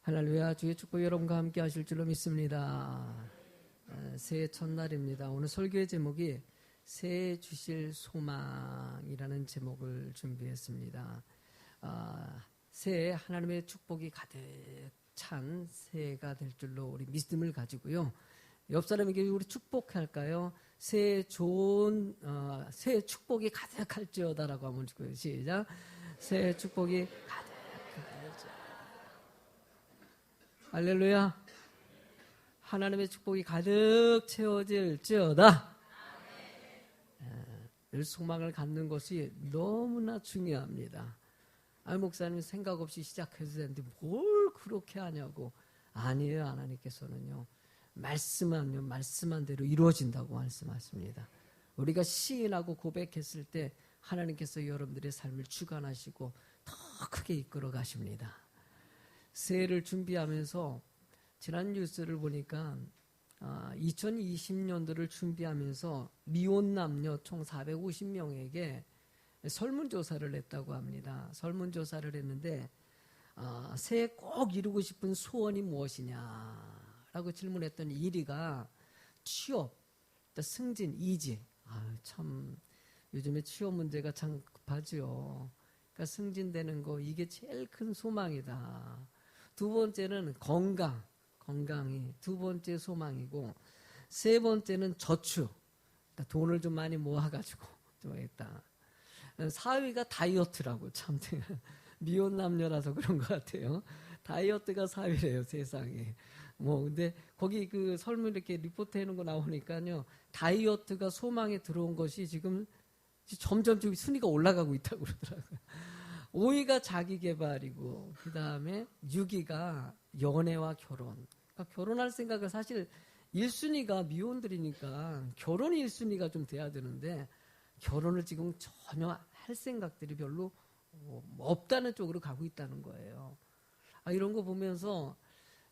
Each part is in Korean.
할렐루야. 주의 축복 여러분과 함께 하실 줄로 믿습니다. 새해 첫날입니다. 오늘 설교의 제목이 새해 주실 소망이라는 제목을 준비했습니다. 새해 하나님의 축복이 가득 찬 새해가 될 줄로 우리 믿음을 가지고요. 옆 사람에게 우리 축복할까요? 새해 좋은 새해 축복이 가득할지어다라고 한번 읽고요. 시작. 새해 축복이 가득할지어다. 할렐루야. 하나님의 축복이 가득 채워질지어다. 늘 소망을 갖는 것이 너무나 중요합니다. 목사님 생각 없이 시작해도 되는데 뭘 그렇게 하냐고. 아니에요. 하나님께서는요, 말씀하면 말씀한 대로 이루어진다고 말씀하십니다. 우리가 시인하고 고백했을 때 하나님께서 여러분들의 삶을 주관하시고 더 크게 이끌어 가십니다. 새해를 준비하면서 지난 뉴스를 보니까 2020년도를 준비하면서 미혼 남녀 총 450명에게 설문조사를 했다고 합니다. 설문조사를 했는데 새해 꼭 이루고 싶은 소원이 무엇이냐라고 질문했더니 1위가 취업, 승진, 이직. 참 요즘에 취업 문제가 참 급하죠. 그러니까 승진되는 거, 이게 제일 큰 소망이다. 두 번째는 건강이 두 번째 소망이고, 세 번째는 저축, 돈을 좀 많이 모아가지고 좀 했다. 4위가 다이어트라고. 참 미혼 남녀라서 그런 것 같아요. 다이어트가 4위래요, 세상에. 근데 거기 그 설문 이렇게 리포트 해놓은 거 나오니까요, 다이어트가 소망에 들어온 것이 지금 점점 순위가 올라가고 있다고 그러더라고요. 5위가 자기개발이고, 그 다음에 6위가 연애와 결혼. 그러니까 결혼할 생각을, 사실 1순위가 미혼들이니까 결혼이 1순위가 좀 돼야 되는데 결혼을 지금 전혀 할 생각들이 별로 없다는 쪽으로 가고 있다는 거예요. 이런 거 보면서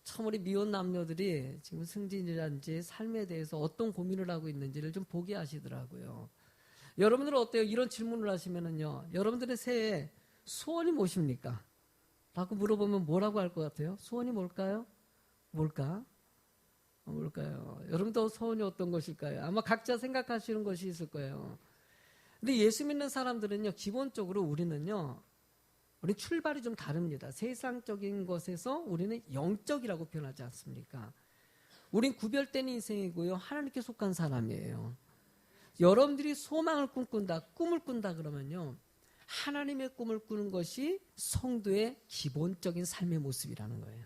참 우리 미혼 남녀들이 지금 승진이라든지 삶에 대해서 어떤 고민을 하고 있는지를 좀 보게 하시더라고요. 여러분들은 어때요? 이런 질문을 하시면은요, 여러분들의 새해 소원이 무엇입니까? 라고 물어보면 뭐라고 할 것 같아요? 소원이 뭘까요? 뭘까요? 여러분도 소원이 어떤 것일까요? 아마 각자 생각하시는 것이 있을 거예요. 근데 예수 믿는 사람들은요, 기본적으로 우리 출발이 좀 다릅니다. 세상적인 것에서 우리는 영적이라고 표현하지 않습니까? 우린 구별된 인생이고요, 하나님께 속한 사람이에요. 여러분들이 소망을 꿈꾼다, 꿈을 꾼다 그러면요, 하나님의 꿈을 꾸는 것이 성도의 기본적인 삶의 모습이라는 거예요.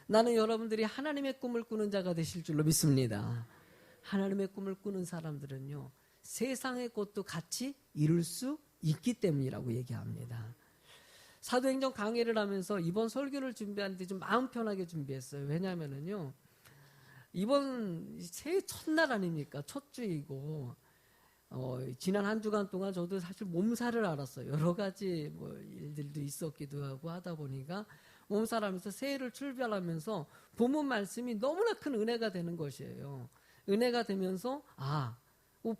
나는 여러분들이 하나님의 꿈을 꾸는 자가 되실 줄로 믿습니다. 하나님의 꿈을 꾸는 사람들은요, 세상의 것도 같이 이룰 수 있기 때문이라고 얘기합니다. 사도행전 강해를 하면서 이번 설교를 준비하는데 좀 마음 편하게 준비했어요. 왜냐하면요, 이번 새해 첫날 아닙니까? 첫 주이고, 지난 한 주간 동안 저도 사실 몸살을 앓았어요. 여러 가지 일들도 있었기도 하고 하다 보니까 몸살 앓으면서 새해를 출발하면서 본문 말씀이 너무나 큰 은혜가 되는 것이에요. 은혜가 되면서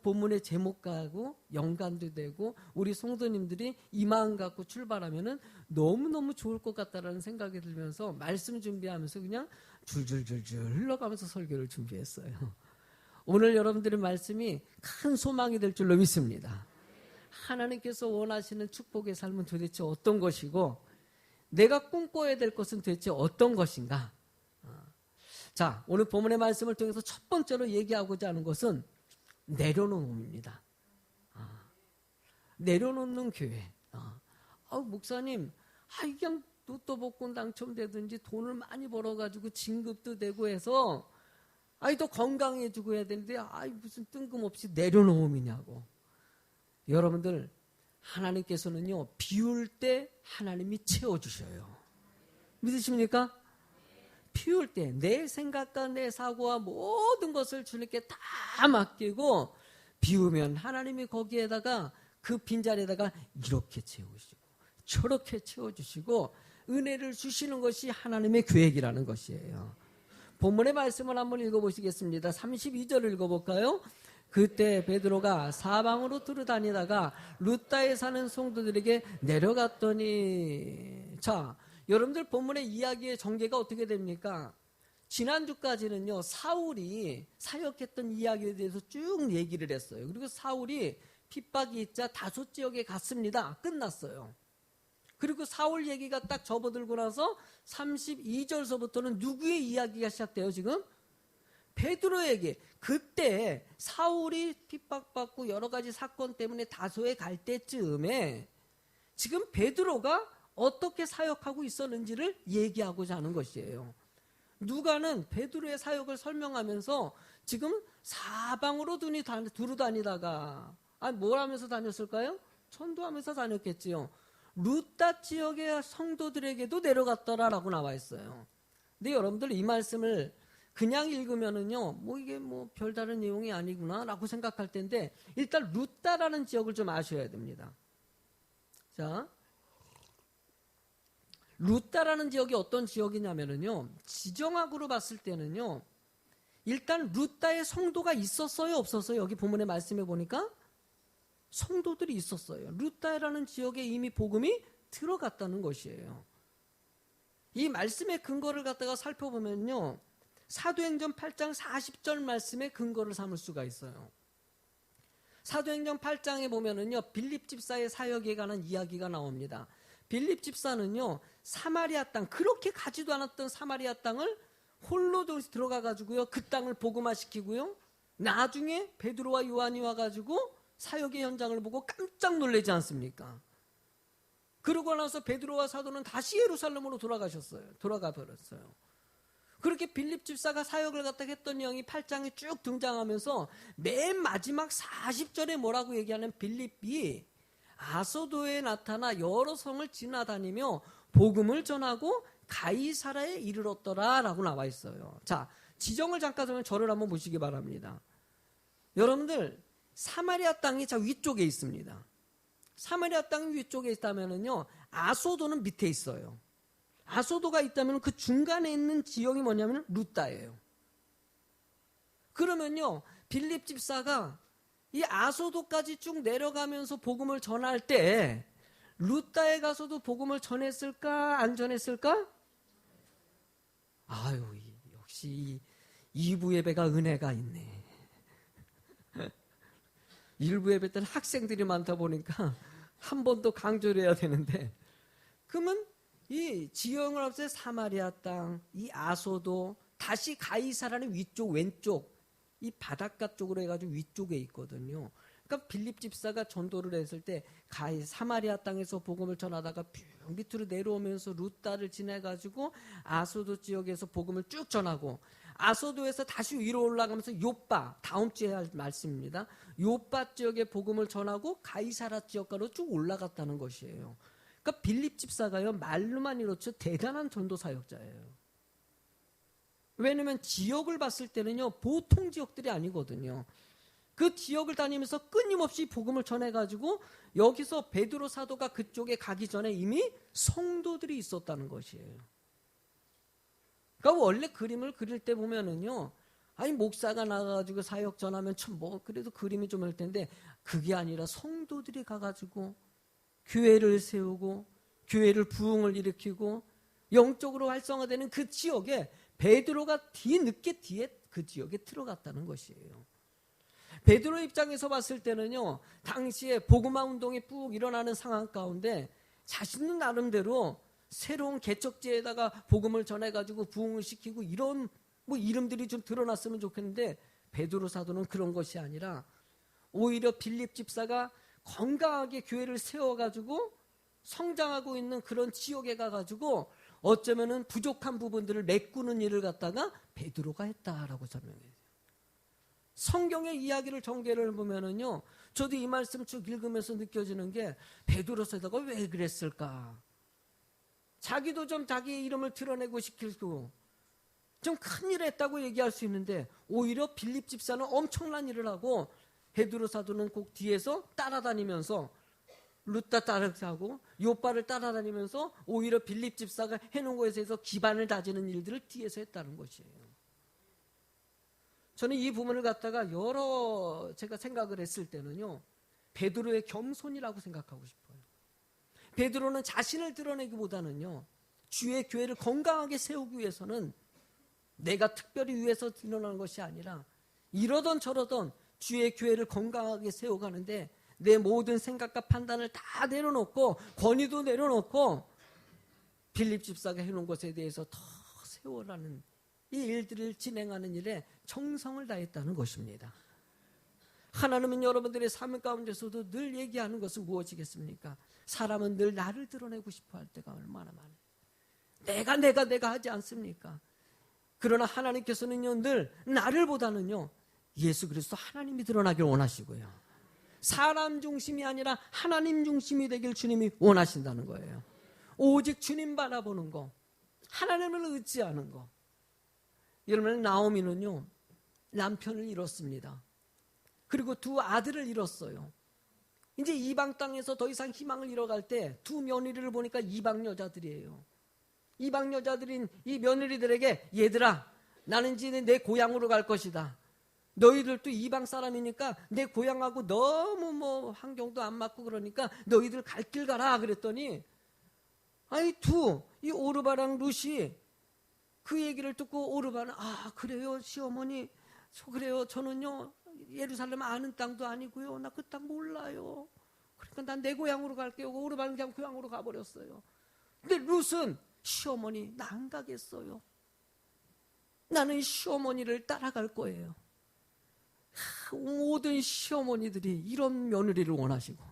본문의 제목하고 연관도 되고 우리 성도님들이 이 마음 갖고 출발하면은 너무너무 좋을 것 같다라는 생각이 들면서 말씀 준비하면서 그냥 줄줄줄줄 흘러가면서 설교를 준비했어요. 오늘 여러분들의 말씀이 큰 소망이 될 줄로 믿습니다. 하나님께서 원하시는 축복의 삶은 도대체 어떤 것이고, 내가 꿈꿔야 될 것은 도대체 어떤 것인가? 자, 오늘 본문의 말씀을 통해서 첫 번째로 얘기하고자 하는 것은 내려놓음입니다. 내려놓는 교회. 목사님, 그냥 로또 복권 당첨되든지 돈을 많이 벌어가지고 진급도 되고 해서 더 건강해지고 해야 되는데 무슨 뜬금없이 내려놓음이냐고. 여러분들, 하나님께서는요, 비울 때 하나님이 채워주셔요. 믿으십니까? 비울 때 내 생각과 내 사고와 모든 것을 주님께 다 맡기고 비우면 하나님이 거기에다가 그 빈자리에다가 이렇게 채우시고 저렇게 채워주시고 은혜를 주시는 것이 하나님의 계획이라는 것이에요. 본문의 말씀을 한번 읽어보시겠습니다. 32절을 읽어볼까요? 그때 베드로가 사방으로 두루다니다가 루다에 사는 성도들에게 내려갔더니, 자, 여러분들 본문의 이야기의 전개가 어떻게 됩니까? 지난주까지는요, 사울이 사역했던 이야기에 대해서 쭉 얘기를 했어요. 그리고 사울이 핍박이 있자 다소 지역에 갔습니다. 끝났어요. 그리고 사울 얘기가 딱 접어들고 나서 32절서부터는 누구의 이야기가 시작돼요, 지금? 베드로에게. 그때 사울이 핍박받고 여러 가지 사건 때문에 다소에 갈 때쯤에 지금 베드로가 어떻게 사역하고 있었는지를 얘기하고자 하는 것이에요. 누가는 베드로의 사역을 설명하면서 지금 사방으로 두루 다니다가 뭘 하면서 다녔을까요? 전도하면서 다녔겠지요. 루따 지역의 성도들에게도 내려갔더라라고 나와 있어요. 근데 여러분들 이 말씀을 그냥 읽으면은요, 이게 별다른 내용이 아니구나라고 생각할 텐데, 일단 루따라는 지역을 좀 아셔야 됩니다. 자, 루따라는 지역이 어떤 지역이냐면은요, 지정학으로 봤을 때는요, 일단 루따에 성도가 있었어요, 없었어요? 여기 본문의 말씀해 보니까 성도들이 있었어요. 루따라는 지역에 이미 복음이 들어갔다는 것이에요. 이 말씀의 근거를 갖다가 살펴보면요, 사도행전 8장 40절 말씀의 근거를 삼을 수가 있어요. 사도행전 8장에 보면은요, 빌립 집사의 사역에 관한 이야기가 나옵니다. 빌립 집사는요, 사마리아 땅, 그렇게 가지도 않았던 사마리아 땅을 홀로 들어가 가지고요, 그 땅을 복음화시키고요, 나중에 베드로와 요한이 와가지고 사역의 현장을 보고 깜짝 놀라지 않습니까? 그러고 나서 베드로와 사도는 다시 예루살렘으로 돌아가 버렸어요. 그렇게 빌립 집사가 사역을 갖다가 했던 내용이 8장에 쭉 등장하면서 맨 마지막 40절에 뭐라고 얘기하는, 빌립이 아소도에 나타나 여러 성을 지나다니며 복음을 전하고 가이사라에 이르렀더라 라고 나와 있어요. 자, 지정을 잠깐 하면 저를 한번 보시기 바랍니다. 여러분들, 사마리아 땅이 위쪽에 있습니다. 사마리아 땅이 위쪽에 있다면은요, 아소도는 밑에 있어요. 아소도가 있다면 그 중간에 있는 지역이 뭐냐면 루따예요. 그러면요, 빌립 집사가 이 아소도까지 쭉 내려가면서 복음을 전할 때 루따에 가서도 복음을 전했을까, 안 전했을까? 아유, 역시 2부 예배가 은혜가 있네. 1부 예배 때는 학생들이 많다 보니까 한 번 더 강조를 해야 되는데, 그러면 이 지형을 앞서 사마리아 땅, 이 아소도, 다시 가이사라는 위쪽, 왼쪽, 이 바닷가 쪽으로 해가지고 위쪽에 있거든요. 그러니까 빌립 집사가 전도를 했을 때 사마리아 땅에서 복음을 전하다가 쭉 밑으로 내려오면서 루따를 지나가지고 아소도 지역에서 복음을 쭉 전하고, 아소도에서 다시 위로 올라가면서 요빠, 다음 주에 할 말씀입니다. 요빠 지역에 복음을 전하고 가이사라 지역가로 쭉 올라갔다는 것이에요. 그러니까 빌립 집사가요, 말로만 이렇죠, 대단한 전도 사역자예요. 왜냐면 지역을 봤을 때는요, 보통 지역들이 아니거든요. 그 지역을 다니면서 끊임없이 복음을 전해가지고 여기서 베드로 사도가 그쪽에 가기 전에 이미 성도들이 있었다는 것이에요. 그러니까 원래 그림을 그릴 때 보면은요, 목사가 나가가지고 사역 전하면 참 그래도 그림이 좀 할 텐데, 그게 아니라 성도들이 가가지고 교회를 세우고 교회를 부흥을 일으키고 영적으로 활성화되는 그 지역에 베드로가 뒤늦게 그 지역에 들어갔다는 것이에요. 베드로 입장에서 봤을 때는요, 당시에 복음화 운동이 쭉 일어나는 상황 가운데 자신은 나름대로 새로운 개척지에다가 복음을 전해가지고 부흥을 시키고 이런 이름들이 좀 드러났으면 좋겠는데, 베드로 사도는 그런 것이 아니라 오히려 빌립 집사가 건강하게 교회를 세워가지고 성장하고 있는 그런 지역에 가가지고 어쩌면은 부족한 부분들을 메꾸는 일을 갖다가 베드로가 했다라고 설명해요. 성경의 이야기를 전개를 보면은요, 저도 이 말씀 쭉 읽으면서 느껴지는 게, 베드로 사도가 왜 그랬을까? 자기도 좀 자기의 이름을 드러내고 싶고 좀 큰 일을 했다고 얘기할 수 있는데, 오히려 빌립 집사는 엄청난 일을 하고 베드로 사도는 꼭 뒤에서 따라다니면서 루따 따라하고 요빠를 따라다니면서 오히려 빌립 집사가 해놓은 것에 대해서 기반을 다지는 일들을 뒤에서 했다는 것이에요. 저는 이 부분을 갖다가 제가 생각을 했을 때는요, 베드로의 겸손이라고 생각하고 싶어요. 베드로는 자신을 드러내기보다는요, 주의 교회를 건강하게 세우기 위해서는 내가 특별히 위해서 일어나는 것이 아니라 이러던 저러던 주의 교회를 건강하게 세워가는데 내 모든 생각과 판단을 다 내려놓고 권위도 내려놓고 빌립 집사가 해놓은 것에 대해서 더 세워라는 이 일들을 진행하는 일에 정성을 다했다는 것입니다. 하나님은 여러분들의 삶 가운데서도 늘 얘기하는 것은 무엇이겠습니까? 사람은 늘 나를 드러내고 싶어 할 때가 얼마나 많아요. 내가 하지 않습니까? 그러나 하나님께서는요, 늘 나를 보다는요, 예수 그리스도 하나님이 드러나길 원하시고요. 사람 중심이 아니라 하나님 중심이 되길 주님이 원하신다는 거예요. 오직 주님 바라보는 거, 하나님을 의지하는 거. 여러분, 나오미는요, 남편을 잃었습니다. 그리고 두 아들을 잃었어요. 이제 이방 땅에서 더 이상 희망을 잃어갈 때 두 며느리를 보니까 이방 여자들이에요. 이방 여자들인 이 며느리들에게 얘들아, 나는 이제 내 고향으로 갈 것이다. 너희들도 이방 사람이니까 내 고향하고 너무 환경도 안 맞고 그러니까 너희들 갈 길 가라 그랬더니 이 오르바랑 룻이 그 얘기를 듣고 오르바는 그래요 시어머니 그래요 저는요 예루살렘 아는 땅도 아니고요 나 그 땅 몰라요. 그러니까 난 내 고향으로 갈게요. 오르바는 그냥 고향으로 가버렸어요. 근데 룻은 시어머니 나 안 가겠어요. 나는 시어머니를 따라갈 거예요. 모든 시어머니들이 이런 며느리를 원하시고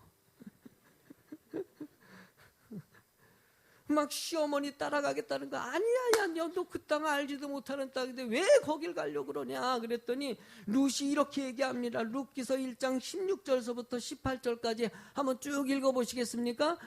막 시어머니 따라가겠다는 거 아니야 너 그 땅 알지도 못하는 땅인데 왜 거길 가려고 그러냐 그랬더니 룻이 이렇게 얘기합니다. 룻기서 1장 16절서부터 18절까지 한번 쭉 읽어보시겠습니까?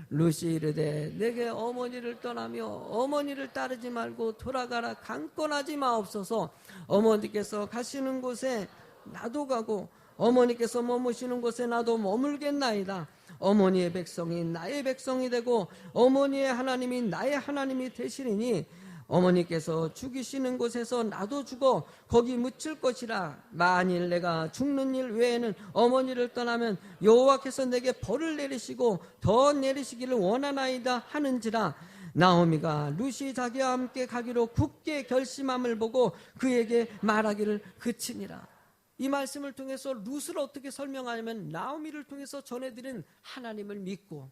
룻이 이르되 내게 어머니를 떠나며 어머니를 따르지 말고 돌아가라 강권하지 마옵소서. 어머니께서 가시는 곳에 나도 가고 어머니께서 머무시는 곳에 나도 머물겠나이다. 어머니의 백성이 나의 백성이 되고 어머니의 하나님이 나의 하나님이 되시리니 어머니께서 죽이시는 곳에서 나도 죽어 거기 묻힐 것이라. 만일 내가 죽는 일 외에는 어머니를 떠나면 여호와께서 내게 벌을 내리시고 더 내리시기를 원하나이다 하는지라. 나오미가 룻이 자기와 함께 가기로 굳게 결심함을 보고 그에게 말하기를 그치니라. 이 말씀을 통해서 룻을 어떻게 설명하냐면 나오미를 통해서 전해드린 하나님을 믿고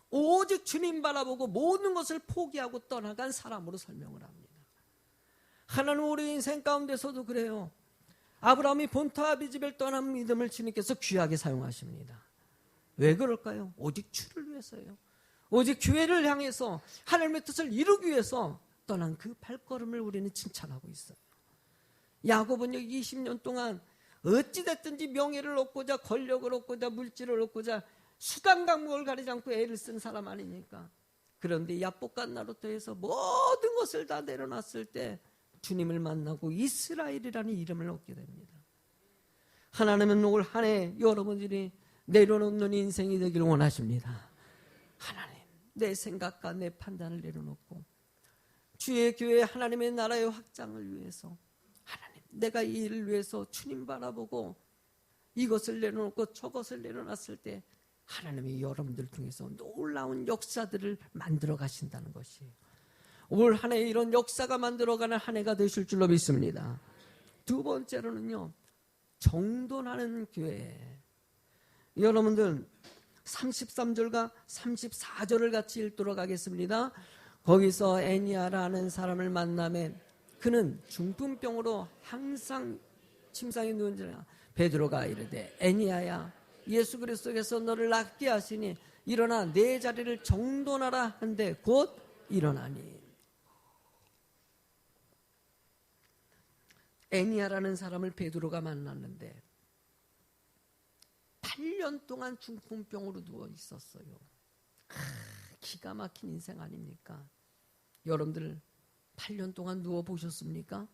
오직 주님 바라보고 모든 것을 포기하고 떠나간 사람으로 설명을 합니다. 하나님 우리 인생 가운데서도 그래요. 아브라함이 본토 아비집을 떠난 믿음을 주님께서 귀하게 사용하십니다. 왜 그럴까요? 오직 주를 위해서예요. 오직 교회를 향해서 하나님의 뜻을 이루기 위해서 떠난 그 발걸음을 우리는 칭찬하고 있어요. 야곱은요 20년 동안 어찌됐든지 명예를 얻고자 권력을 얻고자 물질을 얻고자 수단 강목을 가리지 않고 애를 쓴 사람 아닙니까? 그런데 야복간 나루터에서 모든 것을 다 내려놨을 때 주님을 만나고 이스라엘이라는 이름을 얻게 됩니다. 하나님은 올 한 해 여러분들이 내려놓는 인생이 되길 원하십니다. 하나님 내 생각과 내 판단을 내려놓고 주의 교회 하나님의 나라의 확장을 위해서 하나님 내가 이 일을 위해서 주님 바라보고 이것을 내려놓고 저것을 내려놨을 때 하나님이 여러분들 통해서 놀라운 역사들을 만들어 가신다는 것이에요. 올 한 해 이런 역사가 만들어가는 한 해가 되실 줄로 믿습니다. 두 번째로는요 정돈하는 교회. 여러분들 33절과 34절을 같이 읽도록 하겠습니다. 거기서 애니아라는 사람을 만나매 그는 중풍병으로 항상 침상에 누운 자라. 베드로가 이르되 애니아야 예수 그리스도께서 너를 낫게 하시니 일어나 내 자리를 정돈하라 한데 곧 일어나니. 애니아라는 사람을 베드로가 만났는데 8년 동안 중풍병으로 누워 있었어요. 기가 막힌 인생 아닙니까? 여러분들 8년 동안 누워 보셨습니까?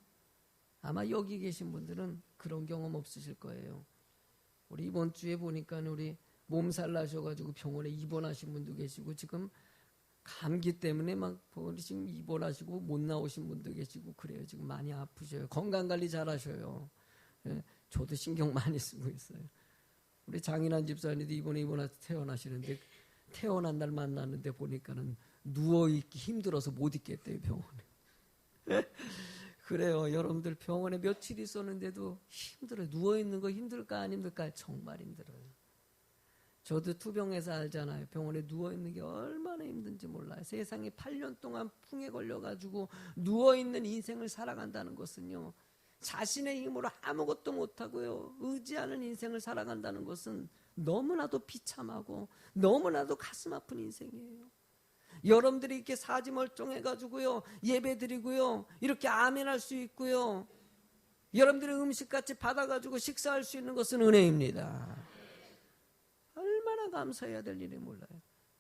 아마 여기 계신 분들은 그런 경험 없으실 거예요. 우리 이번 주에 보니까 우리 몸살 나셔가지고 병원에 입원하신 분도 계시고 지금 감기 때문에 막 지금 입원하시고 못 나오신 분도 계시고 그래요. 지금 많이 아프셔요. 건강관리 잘하셔요. 예, 저도 신경 많이 쓰고 있어요. 우리 장인환 집사님도 이번에 입원해서 퇴원하시는데 태어난 날 만났는데 보니까는 누워있기 힘들어서 못 있겠대요, 병원에. 그래요. 여러분들 병원에 며칠 있었는데도 힘들어요. 누워있는 거 힘들까 안 힘들까? 정말 힘들어요. 저도 투병해서 알잖아요. 병원에 누워있는 게 얼마나 힘든지 몰라요. 세상에 8년 동안 풍에 걸려가지고 누워있는 인생을 살아간다는 것은요, 자신의 힘으로 아무것도 못하고요, 의지하는 인생을 살아간다는 것은 너무나도 비참하고 너무나도 가슴 아픈 인생이에요. 여러분들이 이렇게 사지멀쩡해가지고요, 예배 드리고요, 이렇게 아멘할 수 있고요, 여러분들이 음식같이 받아가지고 식사할 수 있는 것은 은혜입니다. 얼마나 감사해야 될 일이 몰라요.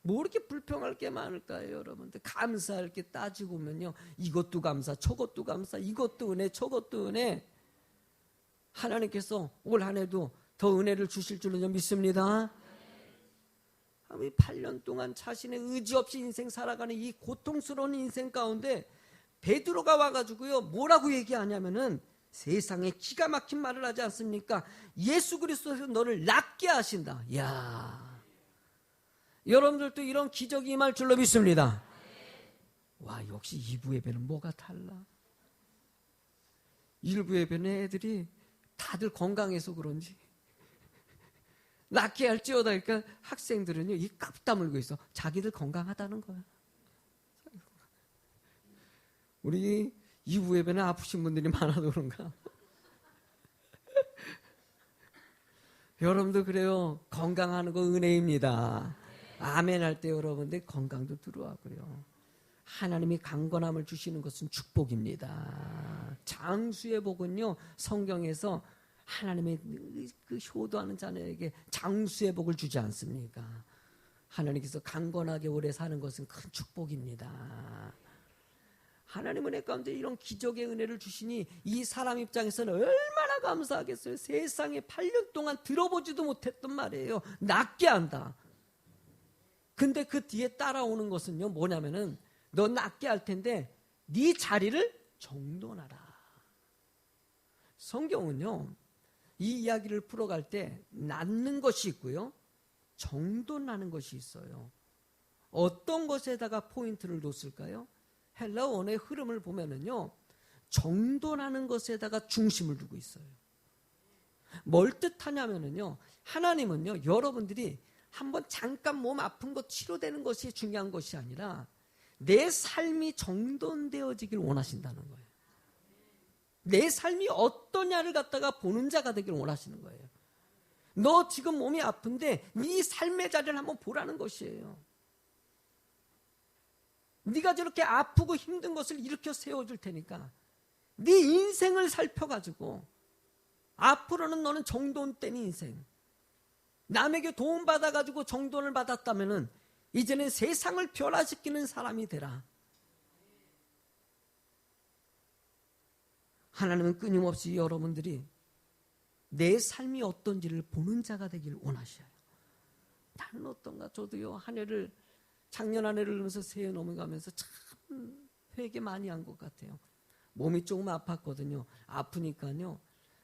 뭐 이렇게 불평할 게 많을까요, 여러분들? 감사할 게 따지고 보면요, 이것도 감사, 저것도 감사, 이것도 은혜, 저것도 은혜. 하나님께서 올 한 해도 더 은혜를 주실 줄은 믿습니다. 8년 동안 자신의 의지 없이 인생 살아가는 이 고통스러운 인생 가운데 베드로가 와가지고요, 뭐라고 얘기하냐면은 세상에 기가 막힌 말을 하지 않습니까? 예수 그리스도에서 너를 낫게 하신다. 야, 여러분들도 이런 기적이 임할 줄로 믿습니다. 와, 역시 2부 예배는 뭐가 달라. 1부 예배는 애들이 다들 건강해서 그런지 낫게 할지어다. 그러니까 학생들은요, 이 깝 다물고 있어. 자기들 건강하다는 거야. 우리 2부 예배는 아프신 분들이 많아서 그런가? 여러분도 그래요. 건강하는 거 은혜입니다. 아멘 할 때 여러분들 건강도 들어와고요. 하나님이 강건함을 주시는 것은 축복입니다. 장수의 복은요, 성경에서 하나님의 그 효도하는 자녀에게 장수의 복을 주지 않습니까? 하나님께서 강건하게 오래 사는 것은 큰 축복입니다. 하나님 은혜 가운데 이런 기적의 은혜를 주시니 이 사람 입장에서는 얼마나 감사하겠어요. 세상에 8년 동안 들어보지도 못했던 말이에요. 낫게 한다. 근데 그 뒤에 따라오는 것은요, 뭐냐면은 너 낫게 할 텐데 네 자리를 정돈하라. 성경은요, 이 이야기를 풀어갈 때 낫는 것이 있고요, 정돈하는 것이 있어요. 어떤 것에다가 포인트를 뒀을까요? 헬라어 원어의 흐름을 보면은요, 정돈하는 것에다가 중심을 두고 있어요. 뭘 뜻하냐면은요, 하나님은요, 여러분들이 한번 잠깐 몸 아픈 거 치료되는 것이 중요한 것이 아니라 내 삶이 정돈되어지길 원하신다는 거예요. 내 삶이 어떠냐를 갖다가 보는 자가 되길 원하시는 거예요. 너 지금 몸이 아픈데 네 삶의 자리를 한번 보라는 것이에요. 네가 저렇게 아프고 힘든 것을 일으켜 세워줄 테니까 네 인생을 살펴가지고 앞으로는 너는 정돈된 인생, 남에게 도움받아가지고 정돈을 받았다면은 이제는 세상을 변화시키는 사람이 되라. 하나님은 끊임없이 여러분들이 내 삶이 어떤지를 보는 자가 되길 원하셔요. 나는 어떤가? 저도요, 한 해를, 작년 한 해를 넘어서 새해 넘어가면서 참 회개 많이 한 것 같아요. 몸이 조금 아팠거든요. 아프니까요,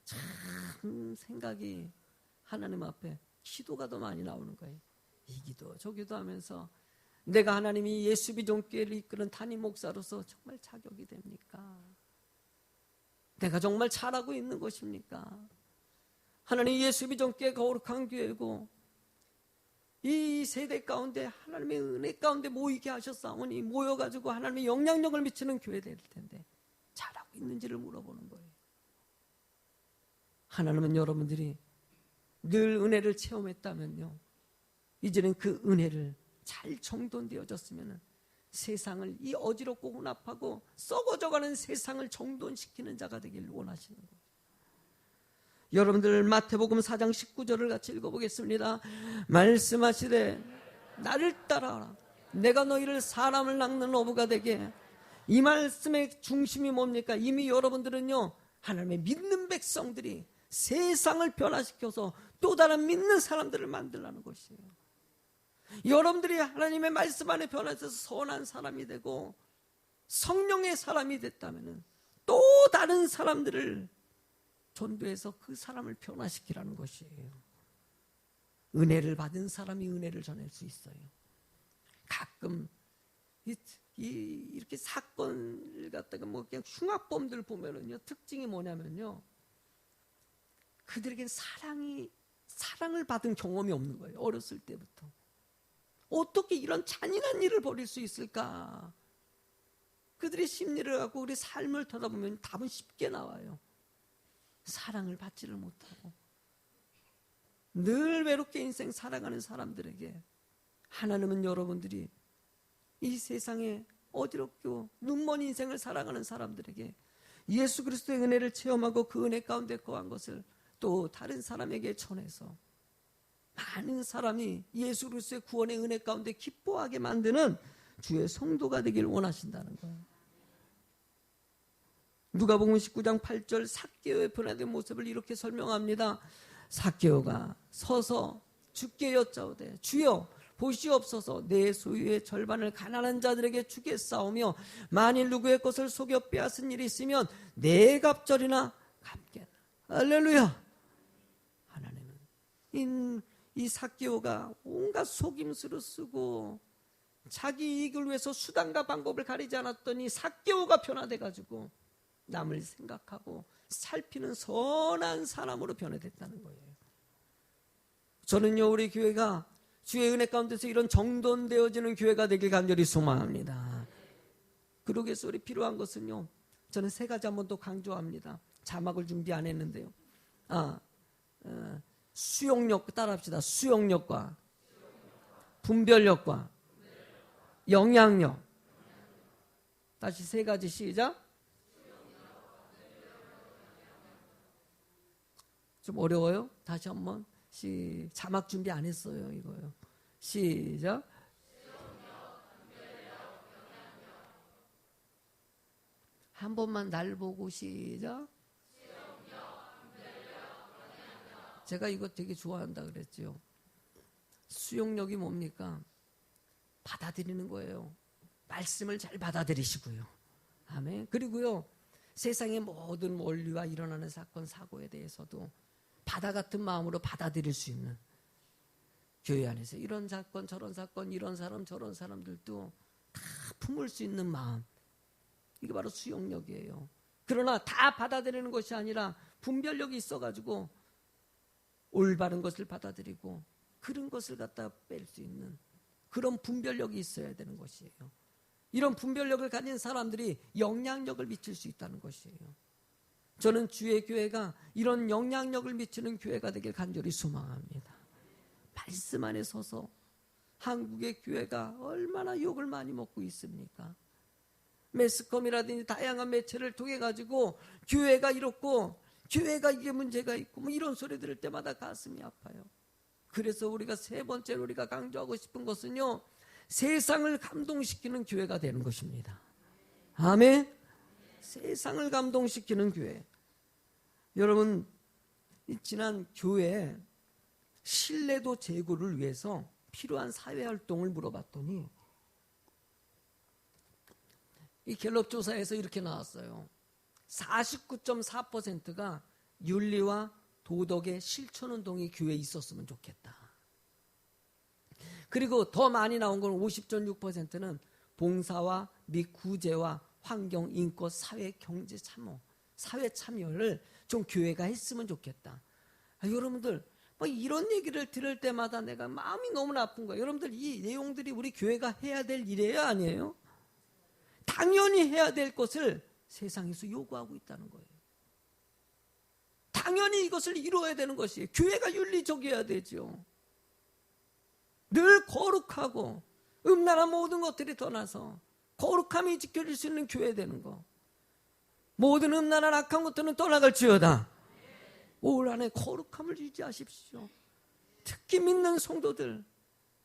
참 생각이 하나님 앞에 기도가 더 많이 나오는 거예요. 이 기도 저 기도 하면서 내가 하나님이 예수 비전교회를 이끄는 담임 목사로서 정말 자격이 됩니까? 내가 정말 잘하고 있는 것입니까? 하나님 예수 비전교회 거룩한 교회고 이 세대 가운데 하나님의 은혜 가운데 모이게 하셨사오니 모여가지고 하나님의 영향력을 미치는 교회 될 텐데 잘하고 있는지를 물어보는 거예요. 하나님은 여러분들이 늘 은혜를 체험했다면요, 이제는 그 은혜를 잘 정돈되어졌으면 세상을, 이 어지럽고 혼합하고 썩어져가는 세상을 정돈시키는 자가 되길 원하시는 거예요. 여러분들 마태복음 4장 19절을 같이 읽어보겠습니다. 말씀하시되 나를 따라라 내가 너희를 사람을 낚는 어부가 되게. 이 말씀의 중심이 뭡니까? 이미 여러분들은요, 하나님의 믿는 백성들이 세상을 변화시켜서 또 다른 믿는 사람들을 만들라는 것이에요. 여러분들이 하나님의 말씀 안에 변화해서 선한 사람이 되고 성령의 사람이 됐다면 또 다른 사람들을 전도해서 그 사람을 변화시키라는 것이에요. 은혜를 받은 사람이 은혜를 전할 수 있어요. 가끔 이렇게 사건을 갖다가 뭐 그냥 흉악범들 보면은요, 특징이 뭐냐면요, 그들에겐 사랑을 받은 경험이 없는 거예요. 어렸을 때부터. 어떻게 이런 잔인한 일을 벌일 수 있을까? 그들의 심리를 갖고 우리 삶을 쳐다보면 답은 쉽게 나와요. 사랑을 받지를 못하고 늘 외롭게 인생 살아가는 사람들에게 하나님은 여러분들이 이 세상에 어지럽고 눈먼 인생을 살아가는 사람들에게 예수 그리스도의 은혜를 체험하고 그 은혜 가운데 거한 것을 또 다른 사람에게 전해서 많은 사람이 예수 그리스도의 구원의 은혜 가운데 기뻐하게 만드는 주의 성도가 되길 원하신다는 거예요. 누가복음 19장 8절 삭개오의 변화된 모습을 이렇게 설명합니다. 삭개오가 서서 주께 여짜오되 주여 보시옵소서, 내 소유의 절반을 가난한 자들에게 주겠사오며 만일 누구의 것을 속여 빼앗은 일이 있으면 네 갑절이나 갚겠나. 할렐루야. 하나님은 이 삭개오가 온갖 속임수를 쓰고 자기 이익을 위해서 수단과 방법을 가리지 않았더니 삭개오가 변화돼가지고 남을 생각하고 살피는 선한 사람으로 변화됐다는 거예요. 저는요, 우리 교회가 주의 은혜 가운데서 이런 정돈되어지는 교회가 되길 간절히 소망합니다. 그러기 위해서 우리 필요한 것은요, 저는 세 가지 한번 더 강조합니다. 자막을 준비 안 했는데요. 수용력, 따라합시다. 수용력과 분별력과 영향력. 다시 세 가지 시작. 좀 어려워요? 다시 한번. 자막 준비 안 했어요, 이거요. 시작. 한 번만 날 보고 시작. 제가 이거 되게 좋아한다 그랬죠. 수용력이 뭡니까? 받아들이는 거예요. 말씀을 잘 받아들이시고요. 아멘. 그리고요, 세상의 모든 원리와 일어나는 사건, 사고에 대해서도 바다 같은 마음으로 받아들일 수 있는, 교회 안에서 이런 사건, 저런 사건, 이런 사람, 저런 사람들도 다 품을 수 있는 마음, 이게 바로 수용력이에요. 그러나 다 받아들이는 것이 아니라 분별력이 있어가지고 올바른 것을 받아들이고 그런 것을 갖다 뺄 수 있는 그런 분별력이 있어야 되는 것이에요. 이런 분별력을 가진 사람들이 영향력을 미칠 수 있다는 것이에요. 저는 주의 교회가 이런 영향력을 미치는 교회가 되길 간절히 소망합니다. 말씀 안에 서서 한국의 교회가 얼마나 욕을 많이 먹고 있습니까? 매스컴이라든지 다양한 매체를 통해 가지고 교회가 이렇고 교회가 이게 문제가 있고 뭐 이런 소리 들을 때마다 가슴이 아파요. 그래서 우리가 세 번째로 우리가 강조하고 싶은 것은요, 세상을 감동시키는 교회가 되는 것입니다. 아멘. 세상을 감동시키는 교회. 여러분, 지난 교회 신뢰도 제고를 위해서 필요한 사회활동을 물어봤더니 이 갤럽 조사에서 이렇게 나왔어요. 49.4%가 윤리와 도덕의 실천운동이 교회에 있었으면 좋겠다. 그리고 더 많이 나온 건 50.6%는 봉사와 및 구제와 환경, 인권, 사회, 경제 참여, 사회 참여를 좀 교회가 했으면 좋겠다. 여러분들 뭐 이런 얘기를 들을 때마다 내가 마음이 너무나 아픈 거예요. 여러분들 이 내용들이 우리 교회가 해야 될 일이에요, 아니에요? 당연히 해야 될 것을 세상에서 요구하고 있다는 거예요. 당연히 이것을 이루어야 되는 것이에요. 교회가 윤리적이어야 되죠. 늘 거룩하고 음란한 모든 것들이 떠나서 거룩함이 지켜질 수 있는 교회 되는 거. 모든 음란한 악한 것들은 떠나갈지어다. 올 한해 거룩함을 유지하십시오. 특히 믿는 성도들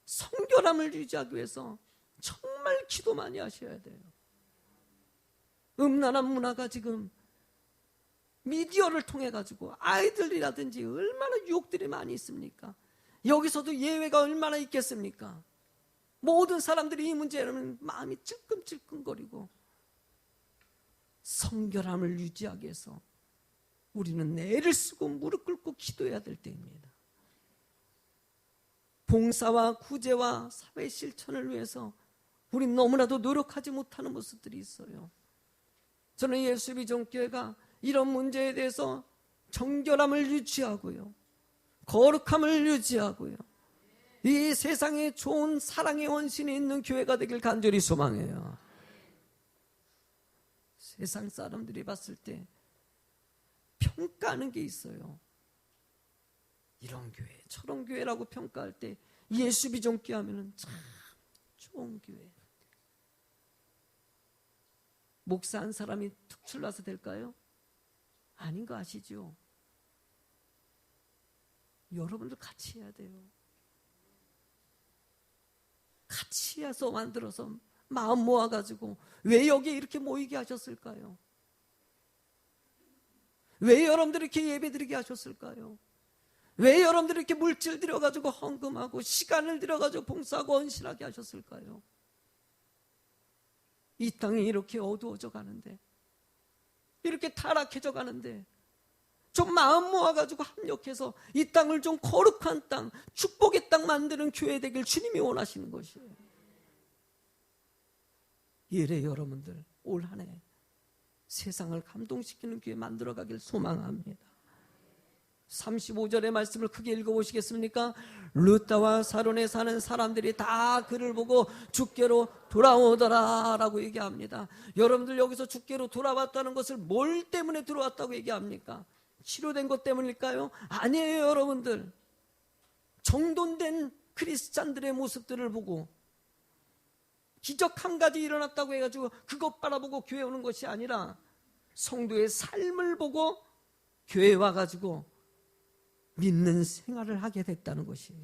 성결함을 유지하기 위해서 정말 기도 많이 하셔야 돼요. 음란한 문화가 지금 미디어를 통해 가지고 아이들이라든지 얼마나 유혹들이 많이 있습니까? 여기서도 예외가 얼마나 있겠습니까? 모든 사람들이 이 문제라면 마음이 찔끔찔끔거리고 성결함을 유지하기 위해서 우리는 애를 쓰고 무릎 꿇고 기도해야 될 때입니다. 봉사와 구제와 사회 실천을 위해서 우린 너무나도 노력하지 못하는 모습들이 있어요. 저는 예수비전교회가 이런 문제에 대해서 정결함을 유지하고요, 거룩함을 유지하고요, 이 세상에 좋은 사랑의 원신이 있는 교회가 되길 간절히 소망해요. 세상 사람들이 봤을 때 평가하는 게 있어요. 이런 교회, 저런 교회라고 평가할 때 예수비전교회 하면은 참 좋은 교회. 목사 한 사람이 툭 출나서 될까요? 아닌 거 아시죠? 여러분들 같이 해야 돼요. 같이 해서 만들어서 마음 모아가지고 왜 여기에 이렇게 모이게 하셨을까요? 왜 여러분들이 이렇게 예배드리게 하셨을까요? 왜 여러분들이 이렇게 물질 들여가지고 헌금하고 시간을 들여가지고 봉사하고 헌신하게 하셨을까요? 이 땅이 이렇게 어두워져 가는데, 이렇게 타락해져 가는데 좀 마음 모아가지고 합력해서 이 땅을 좀 거룩한 땅, 축복의 땅 만드는 교회 되길 주님이 원하시는 것이에요. 이래 여러분들 올 한 해 세상을 감동시키는 교회 만들어가길 소망합니다. 35절의 말씀을 크게 읽어보시겠습니까? 루다와 사론에 사는 사람들이 다 그를 보고 주께로 돌아오더라 라고 얘기합니다. 여러분들 여기서 주께로 돌아왔다는 것을 뭘 때문에 들어왔다고 얘기합니까? 치료된 것 때문일까요? 아니에요. 여러분들, 정돈된 크리스찬들의 모습들을 보고 기적 한 가지 일어났다고 해가지고 그것 바라보고 교회 오는 것이 아니라 성도의 삶을 보고 교회 와가지고 믿는 생활을 하게 됐다는 것이에요.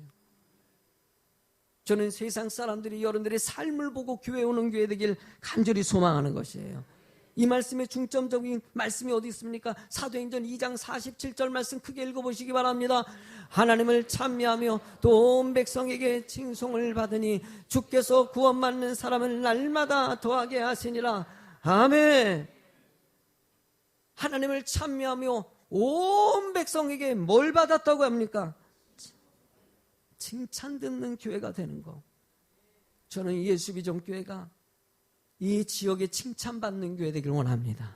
저는 세상 사람들이 여러분들의 삶을 보고 교회 오는 교회 되길 간절히 소망하는 것이에요. 이 말씀의 중점적인 말씀이 어디 있습니까? 사도행전 2장 47절 말씀 크게 읽어보시기 바랍니다. 하나님을 찬미하며 또 온 백성에게 칭송을 받으니 주께서 구원받는 사람을 날마다 더하게 하시니라. 아멘. 하나님을 찬미하며 온 백성에게 뭘 받았다고 합니까? 칭찬 듣는 교회가 되는 거. 저는 예수비전교회가 이 지역에 칭찬받는 교회 되길 원합니다.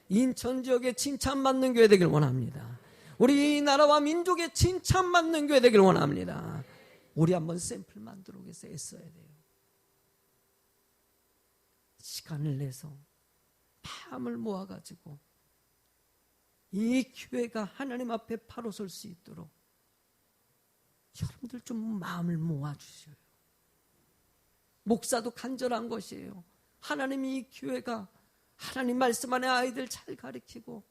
인천 지역에 칭찬받는 교회 되길 원합니다. 우리 나라와 민족에 칭찬받는 교회 되길 원합니다. 우리 한번 샘플 만들어 위해서 애써야 돼요. 시간을 내서 마음을 모아가지고 이 교회가 하나님 앞에 바로 설 수 있도록 여러분들 좀 마음을 모아주셔요. 목사도 간절한 것이에요. 하나님이 이 교회가 하나님 말씀 안에 아이들 잘 가르치고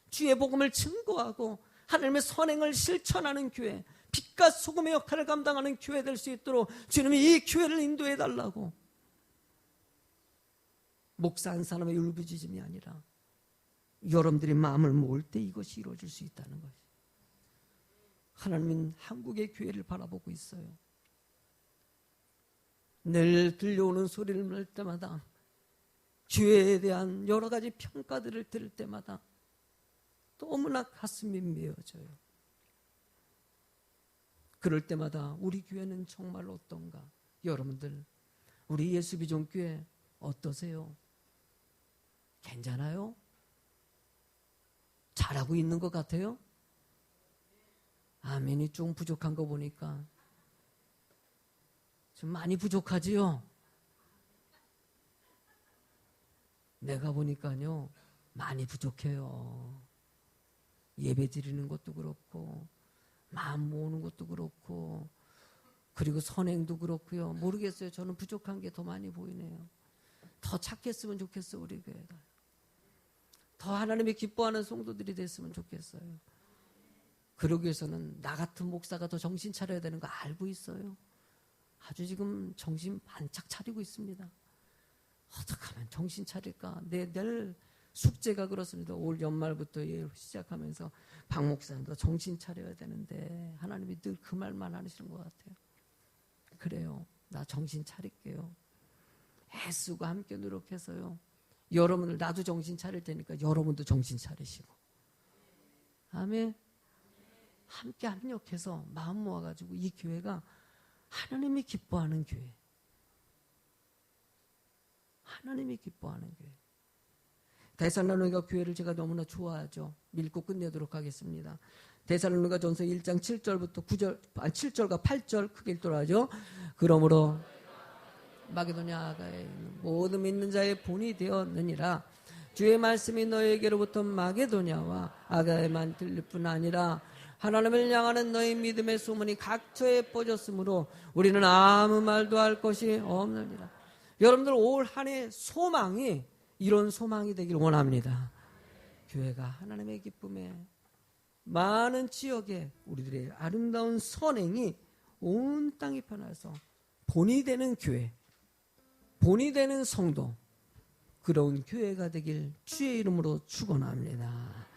주의 복음을 증거하고 하나님의 선행을 실천하는 교회, 빛과 소금의 역할을 감당하는 교회 될 수 있도록 주님이 이 교회를 인도해 달라고. 목사 한 사람의 울부짖음이 아니라 여러분들이 마음을 모을 때 이것이 이루어질 수 있다는 것이에요. 하나님은 한국의 교회를 바라보고 있어요. 늘 들려오는 소리를 들을 때마다, 교회에 대한 여러 가지 평가들을 들을 때마다 너무나 가슴이 메어져요. 그럴 때마다 우리 교회는 정말 어떤가? 여러분들, 우리 예수비전교회 어떠세요? 괜찮아요? 잘하고 있는 것 같아요? 아멘이 좀 부족한 거 보니까 좀 많이 부족하지요? 내가 보니까요 많이 부족해요. 예배 드리는 것도 그렇고 마음 모으는 것도 그렇고 그리고 선행도 그렇고요. 모르겠어요. 저는 부족한 게 더 많이 보이네요. 더 착했으면 좋겠어요. 우리 교회가 더 하나님이 기뻐하는 성도들이 됐으면 좋겠어요. 그러기 위해서는 나 같은 목사가 더 정신 차려야 되는 거 알고 있어요. 아주 지금 정신 반짝 차리고 있습니다. 어떻게 하면 정신 차릴까? 내일 숙제가 그렇습니다. 올 연말부터 시작하면서 박 목사님도 정신 차려야 되는데 하나님이 늘 그 말만 하시는 것 같아요. 그래요. 나 정신 차릴게요. 애쓰고 함께 노력해서요. 여러분들 나도 정신 차릴 테니까 여러분도 정신 차리시고. 아멘. 함께 합력해서 마음 모아가지고 이 교회가 하나님이 기뻐하는 교회, 하나님이 기뻐하는 교회. 데살로니가 교회를 제가 너무나 좋아하죠. 읽고 끝내도록 하겠습니다. 데살로니가 전서 1장 7절부터 7절과 8절 크게 읽도록 하죠. 그러므로 마게도냐 아가에 모든 믿는 자의 본이 되었느니라. 주의 말씀이 너희에게로부터 마게도냐와 아가에만 들릴 뿐 아니라 하나님을 향하는 너희 믿음의 소문이 각처에 뻗었으므로 우리는 아무 말도 할 것이 없느니라. 여러분들 올 한 해 소망이 이런 소망이 되길 원합니다. 교회가 하나님의 기쁨에 많은 지역에 우리들의 아름다운 선행이 온 땅에 펴나서 본이 되는 교회, 본이 되는 성도, 그런 교회가 되길 주의 이름으로 축원합니다.